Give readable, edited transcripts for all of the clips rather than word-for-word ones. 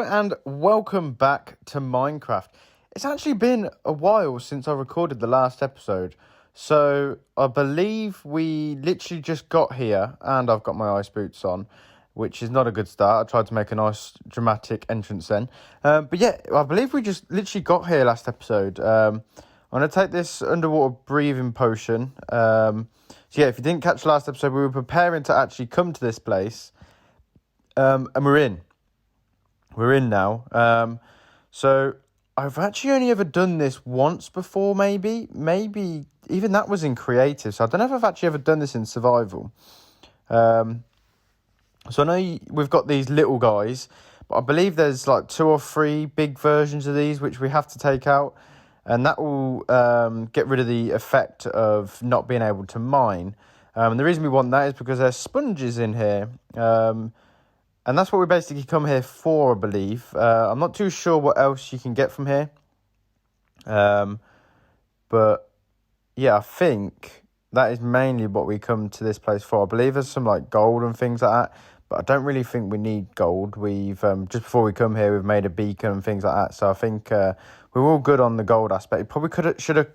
and welcome back to Minecraft. It's actually been a while since I recorded the last episode, so I believe we literally just got here, and I've got my ice boots on, which is not a good start. I tried to make a nice dramatic entrance then. But yeah, I believe we just literally got here last episode. I'm going to take this underwater breathing potion. So yeah, if you didn't catch the last episode, we were preparing to actually come to this place, and we're in. We're in now. So I've actually only ever done this once before, maybe even that was in creative. So I don't know if I've actually ever done this in survival. So I know we've got these little guys, but I believe there's like 2 or 3 big versions of these which we have to take out, and that will get rid of the effect of not being able to mine. And the reason we want that is because there's sponges in here. And that's what we basically come here for, I believe. I'm not too sure what else you can get from here. But yeah, I think that is mainly what we come to this place for. I believe there's some like gold and things like that, but I don't really think we need gold. We've just before we come here, we've made a beacon and things like that. So I think we're all good on the gold aspect. Probably shoulda,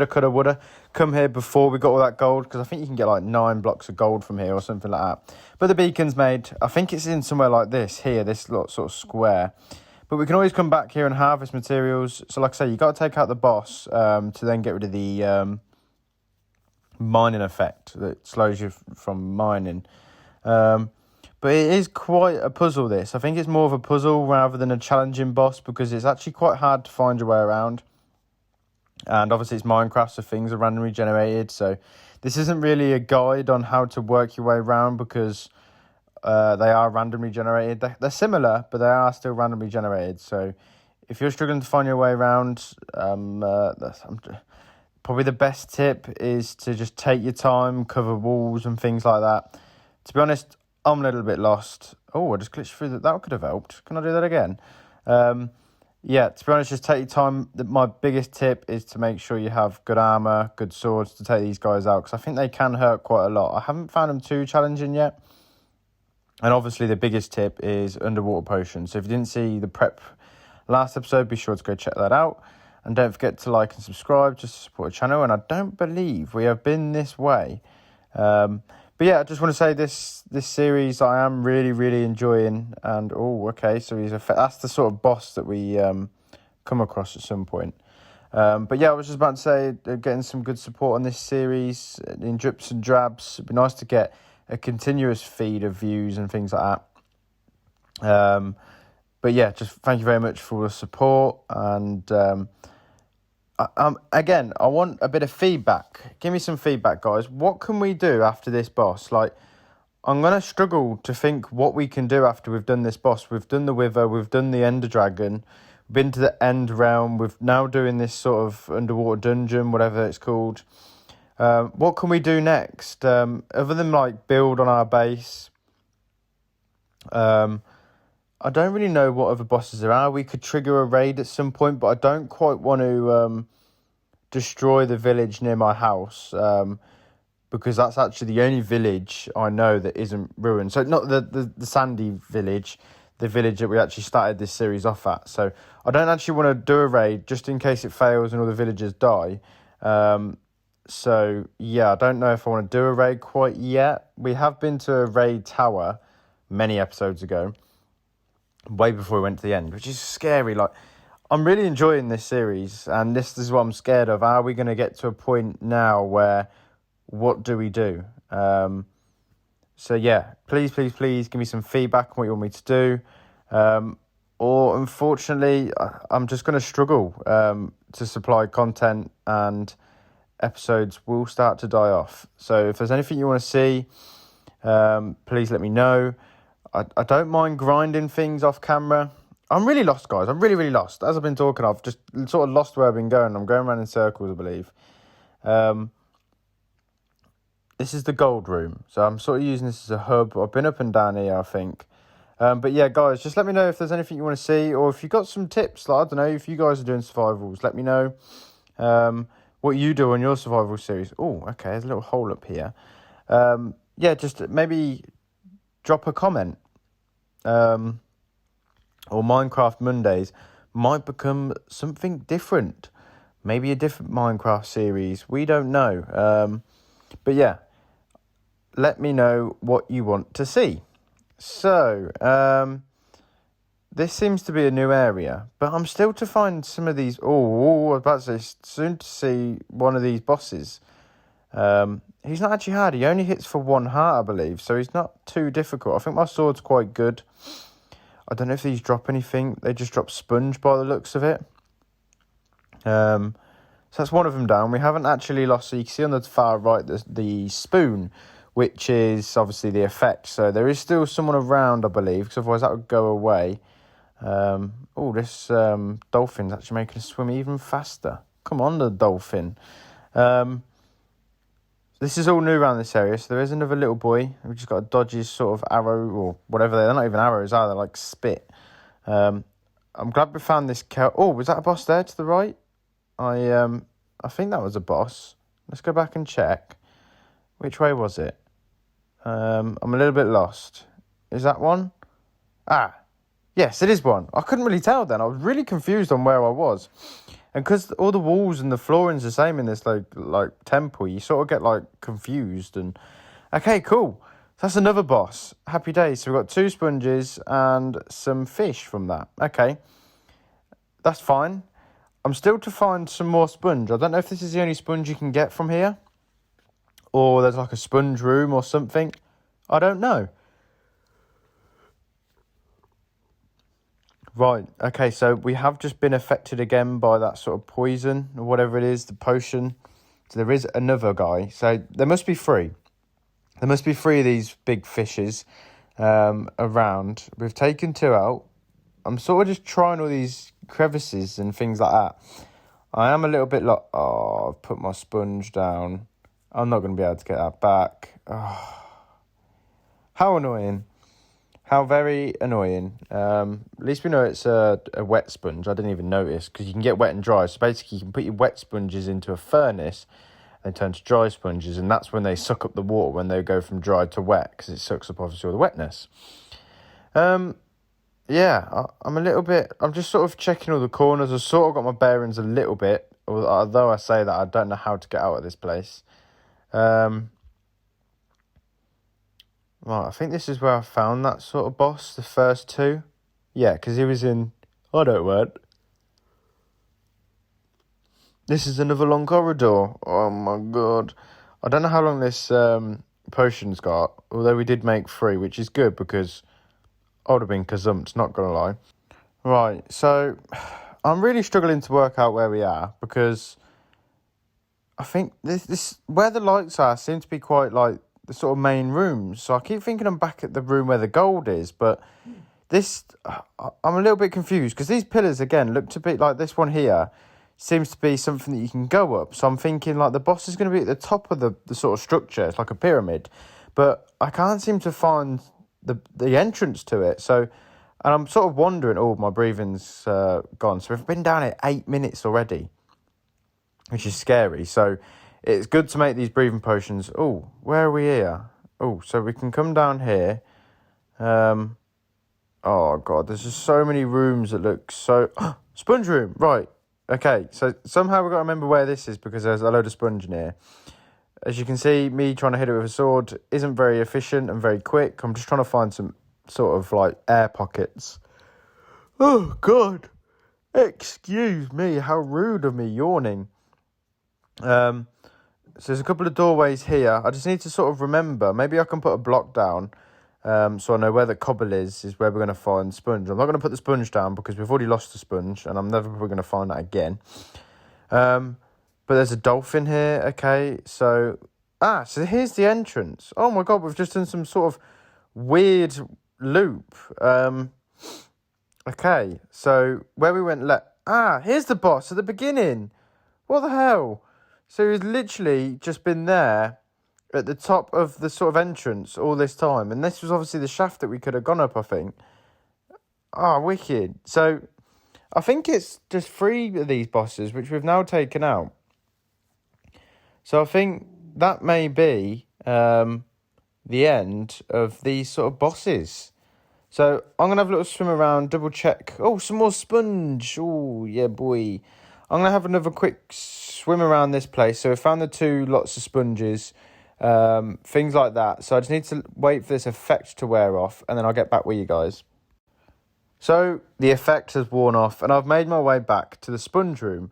coulda, woulda come here before we got all that gold, because I think you can get like 9 blocks of gold from here or something like that. But the beacon's made. I think it's in somewhere like this here, this little sort of square. But we can always come back here and harvest materials. So like I say, you got to take out the boss to then get rid of the mining effect that slows you from mining. But it is quite a puzzle, this. I think it's more of a puzzle rather than a challenging boss, because it's actually quite hard to find your way around. And obviously it's Minecraft, so things are randomly generated. So this isn't really a guide on how to work your way around, because they are randomly generated. They're similar, but they are still randomly generated. So if you're struggling to find your way around, probably the best tip is to just take your time, cover walls and things like that. To be honest, I'm a little bit lost. Oh, I just glitched through that. That could have helped. Can I do that again? Yeah, to be honest, just take your time. My biggest tip is to make sure you have good armour, good swords to take these guys out, because I think they can hurt quite a lot. I haven't found them too challenging yet. And obviously the biggest tip is underwater potions. So if you didn't see the prep last episode, be sure to go check that out. And don't forget to like and subscribe just to support the channel. And I don't believe we have been this way. But yeah, I just want to say this series I am really, really enjoying. And, okay, so that's the sort of boss that we come across at some point. But yeah, I was just about to say, getting some good support on this series in drips and drabs. It'd be nice to get a continuous feed of views and things like that. But yeah, just thank you very much for the support. And again, I want a bit of feedback. Give me some feedback, guys. What can we do after this boss? Like, I'm going to struggle to think what we can do after we've done this boss. We've done the Wither, we've done the Ender Dragon, been to the End Realm, we're now doing this sort of underwater dungeon, whatever it's called. What can we do next? Other than, like, build on our base. I don't really know what other bosses there are. We could trigger a raid at some point, but I don't quite want to destroy the village near my house, because that's actually the only village I know that isn't ruined. So not the sandy village, the village that we actually started this series off at. So I don't actually want to do a raid just in case it fails and all the villagers die. So yeah, I don't know if I want to do a raid quite yet. We have been to a raid tower many episodes ago, way before we went to the end, which is scary. Like, I'm really enjoying this series, and this is what I'm scared of. Are we going to get to a point now where, what do we do? So yeah, please give me some feedback on what you want me to do. Or unfortunately, I'm just going to struggle to supply content, and episodes will start to die off. So if there's anything you want to see, please let me know. I don't mind grinding things off camera. I'm really lost, guys. I'm really, really lost. As I've been talking, I've just sort of lost where I've been going. I'm going around in circles, I believe. This is the gold room. So I'm sort of using this as a hub. I've been up and down here, I think. But yeah, guys, just let me know if there's anything you want to see, or if you've got some tips. Like, I don't know, if you guys are doing survivals, let me know what you do on your survival series. Oh, okay, there's a little hole up here. Yeah, just maybe drop a comment. or Minecraft Mondays might become something different. Maybe a different Minecraft series. We don't know. But yeah, let me know what you want to see. So, this seems to be a new area, but I'm still to find some of these. Oh, I was about to say, soon to see one of these bosses. He's not actually hard. He only hits for 1 heart, I believe, so he's not too difficult. I think my sword's quite good. I don't know if these drop anything. They just drop sponge by the looks of it. So that's one of them down. We haven't actually lost. So you can see on the far right the spoon, which is obviously the effect. So there is still someone around, I believe, because otherwise that would go away. This dolphin's actually making us swim even faster. Come on, the dolphin. This is all new around this area, so there is another little boy. We've just got to dodge his sort of arrow, or whatever. They're not even arrows, are they? Like spit. I'm glad we found this cow. Oh, was that a boss there to the right? I think that was a boss. Let's go back and check. Which way was it? I'm a little bit lost. Is that one? Yes, it is one. I couldn't really tell then. I was really confused on where I was. And because all the walls and the flooring's the same in this like temple, you sort of get like confused. And okay, cool. That's another boss. Happy days. So we've got 2 sponges and some fish from that. Okay, that's fine. I'm still to find some more sponge. I don't know if this is the only sponge you can get from here, or there's like a sponge room or something. I don't know. Right, okay, so we have just been affected again by that sort of poison, or whatever it is, the potion. So there is another guy. So there must be 3. There must be 3 of these big fishes around. We've taken 2 out. I'm sort of just trying all these crevices and things like that. I am a little bit like, I've put my sponge down. I'm not going to be able to get that back. Oh, how annoying. How very annoying. At least we know it's a wet sponge. I didn't even notice, because you can get wet and dry. So basically you can put your wet sponges into a furnace and turn to dry sponges, and that's when they suck up the water when they go from dry to wet, because it sucks up obviously all the wetness. I'm a little bit... I'm just sort of checking all the corners. I've sort of got my bearings a little bit, although I say that I don't know how to get out of this place. Right, I think this is where I found that sort of boss, the first 2. Yeah, because he was in... I don't know. This is another long corridor. Oh my god. I don't know how long this potion's got, although we did make 3, which is good, because I would have been gazumped, not going to lie. Right, so I'm really struggling to work out where we are, because I think this where the lights are seem to be quite like the sort of main rooms. So I keep thinking I'm back at the room where the gold is, but I'm a little bit confused, because these pillars again look to be like this one here seems to be something that you can go up. So I'm thinking like the boss is going to be at the top of the sort of structure. It's like a pyramid, but I can't seem to find the entrance to it. So, and I'm sort of wondering, my breathing's gone. So we've been down here 8 minutes already, which is scary. So it's good to make these breathing potions. Oh, where are we here? Oh, so we can come down here. Oh, God, there's just so many rooms that look so... Sponge room, right. Okay, so somehow we've got to remember where this is, because there's a load of sponge in here. As you can see, me trying to hit it with a sword isn't very efficient and very quick. I'm just trying to find some sort of, like, air pockets. Oh, God. Excuse me, how rude of me yawning. So there's a couple of doorways here. I just need to sort of remember. Maybe I can put a block down, so I know where the cobble is where we're going to find sponge. I'm not going to put the sponge down because we've already lost the sponge, and I'm never going to find that again. But there's a dolphin here. Okay, so here's the entrance. Oh my God, we've just done some sort of weird loop. Okay, so where we went here's the boss at the beginning. What the hell? So he's literally just been there at the top of the sort of entrance all this time. And this was obviously the shaft that we could have gone up, I think. Wicked. So I think it's just 3 of these bosses, which we've now taken out. So I think that may be the end of these sort of bosses. So I'm going to have a little swim around, double check. Oh, some more sponge. Oh, yeah, boy. I'm going to have another quick swim around this place. So I found the 2 lots of sponges, things like that. So I just need to wait for this effect to wear off, and then I'll get back with you guys. So the effect has worn off, and I've made my way back to the sponge room.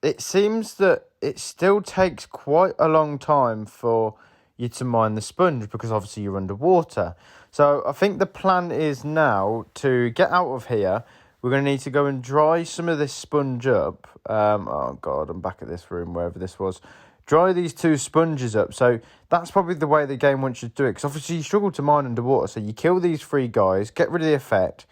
It seems that it still takes quite a long time for you to mine the sponge because obviously you're underwater. So I think the plan is now to get out of here. We're going to need to go and dry some of this sponge up. Oh God, I'm back at this room, wherever this was. Dry these 2 sponges up. So that's probably the way the game wants you to do it. Because obviously you struggle to mine underwater. So you kill these 3 guys, get rid of the effect.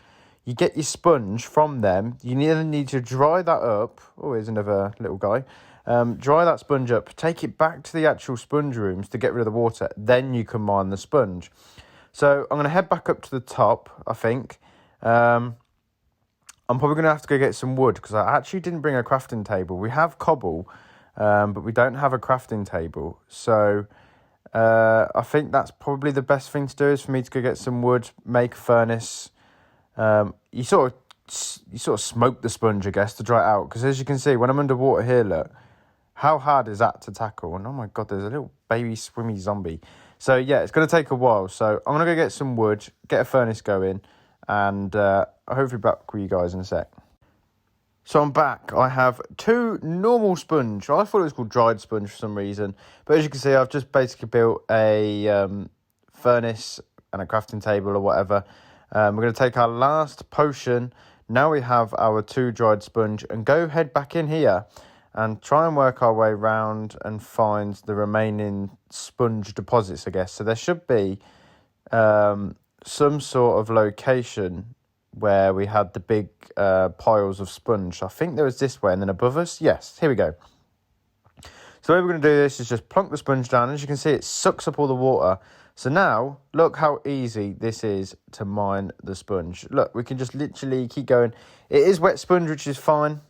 You get your sponge from them. You need to dry that up. Oh, here's another little guy. Dry that sponge up. Take it back to the actual sponge rooms to get rid of the water. Then you can mine the sponge. So I'm going to head back up to the top, I think. I'm probably going to have to go get some wood because I actually didn't bring a crafting table. We have cobble, but we don't have a crafting table. So I think that's probably the best thing to do is for me to go get some wood, make a furnace. You sort of smoke the sponge, I guess, to dry it out. Because as you can see, when I'm underwater here, look, how hard is that to tackle? And oh my God, there's a little baby swimmy zombie. So yeah, it's going to take a while. So I'm going to go get some wood, get a furnace going, and I'll hopefully back with you guys in a sec. So I'm back. I have 2 normal sponge. I thought it was called dried sponge for some reason. But as you can see, I've just basically built a furnace and a crafting table or whatever. We're going to take our last potion. Now we have our 2 dried sponge and head back in here and try and work our way around and find the remaining sponge deposits, I guess. So there should be some sort of location where we had the big piles of sponge. I think there was this way and then above us. Yes, here we go. So the way we're going to do this is just plonk the sponge down. As you can see, it sucks up all the water. So now, look how easy this is to mine the sponge. Look, we can just literally keep going. It is wet sponge, which is fine.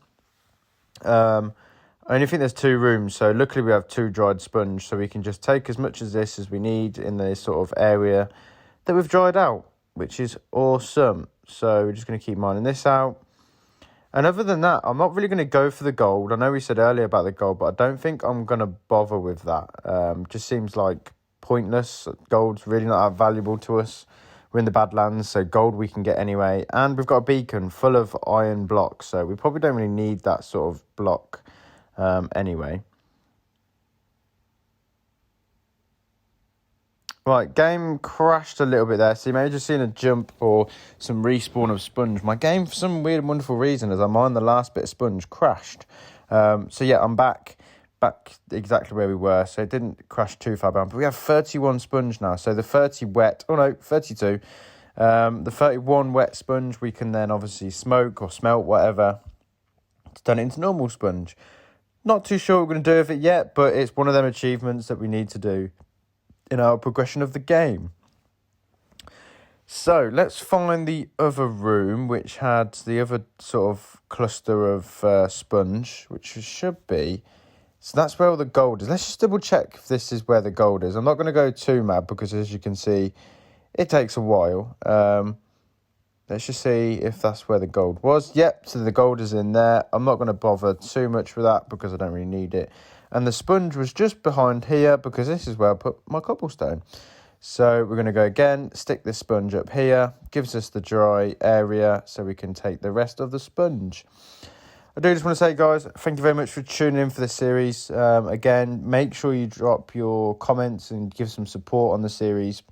I only think there's 2 rooms, so luckily we have 2 dried sponge, so we can just take as much of this as we need in this sort of area that we've dried out, which is awesome. So we're just going to keep mining this out. And other than that, I'm not really going to go for the gold. I know we said earlier about the gold, but I don't think I'm going to bother with that. Just seems like pointless. Gold's really not that valuable to us. We're in the Badlands, so gold we can get anyway. And we've got a beacon full of iron blocks, so we probably don't really need that sort of block anyway. Right, game crashed a little bit there, so you may have just seen a jump or some respawn of sponge. My game, for some weird and wonderful reason, as I'm on the last bit of sponge, crashed. So yeah, I'm back exactly where we were, so it didn't crash too far down. But we have 31 sponge now, so the 30 wet, 32. The 31 wet sponge we can then obviously smoke or smelt, whatever, to turn it into normal sponge. Not too sure what we're going to do with it yet, but it's one of them achievements that we need to do in our progression of the game. So let's find the other room, which had the other sort of cluster of sponge, which should be. So that's where all the gold is. Let's just double check if this is where the gold is. I'm not going to go too mad because, as you can see, it takes a while. Let's just see if that's where the gold was. Yep, so the gold is in there. I'm not going to bother too much with that because I don't really need it. And the sponge was just behind here because this is where I put my cobblestone. So we're going to go again, stick this sponge up here. Gives us the dry area so we can take the rest of the sponge. I do just want to say, guys, thank you very much for tuning in for this series. Again, make sure you drop your comments and give some support on the series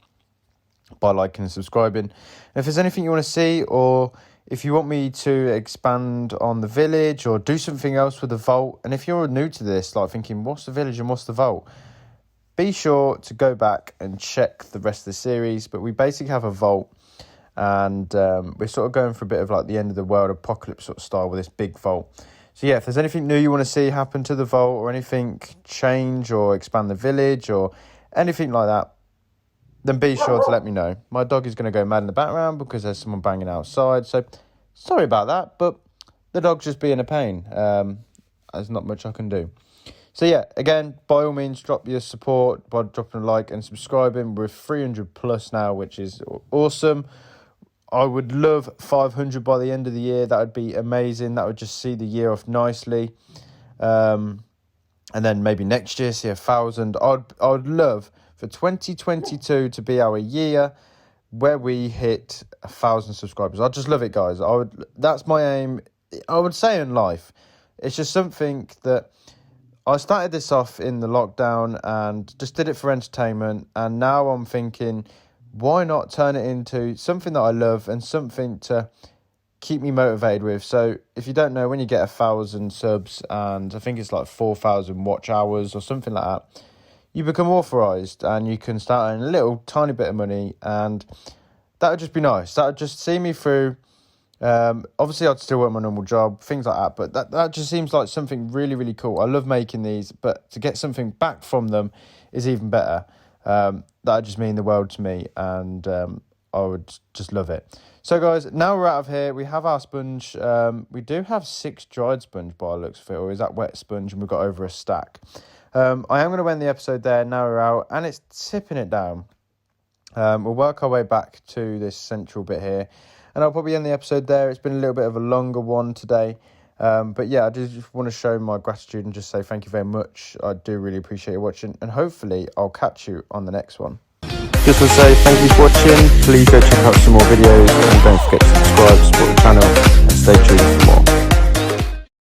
by liking and subscribing. And if there's anything you want to see, or if you want me to expand on the village or do something else with the vault, and if you're new to this, like thinking, what's the village and what's the vault? Be sure to go back and check the rest of the series. But we basically have a vault, and we're sort of going for a bit of like the end of the world apocalypse sort of style with this big vault. So yeah, if there's anything new you want to see happen to the vault, or anything change or expand the village or anything like that, then be sure to let me know. My dog is going to go mad in the background because there's someone banging outside. So sorry about that, but the dog's just being a pain. There's not much I can do. So yeah, again, by all means, drop your support by dropping a like and subscribing. We're 300 plus now, which is awesome. I would love 500 by the end of the year. That would be amazing. That would just see the year off nicely. And then maybe next year see 1,000. I'd love for 2022 to be our year where we hit 1,000 subscribers. I just love it, guys. That's my aim. I would say in life. It's just something that I started this off in the lockdown and just did it for entertainment. And now I'm thinking, why not turn it into something that I love and something to keep me motivated with? So if you don't know, when you get 1,000 subs and I think it's like 4,000 watch hours or something like that, you become authorized and you can start earning a little tiny bit of money, and that would just be nice. That would just see me through. Obviously I'd still work my normal job, things like that, but that just seems like something really, really cool. I love making these, but to get something back from them is even better. That would just mean the world to me, and I would just love it. So guys, now we're out of here. We have our sponge. We do have 6 dried sponge by the looks of it, or is that wet sponge, and we've got over a stack. I am going to end the episode there. Now we're out, and it's tipping it down. We'll work our way back to this central bit here, and I'll probably end the episode there. It's been a little bit of a longer one today. But yeah, I just want to show my gratitude and just say thank you very much. I do really appreciate you watching, and hopefully I'll catch you on the next one. Just to say thank you for watching. Please go check out some more videos, and don't forget to subscribe, support the channel, and stay tuned for more.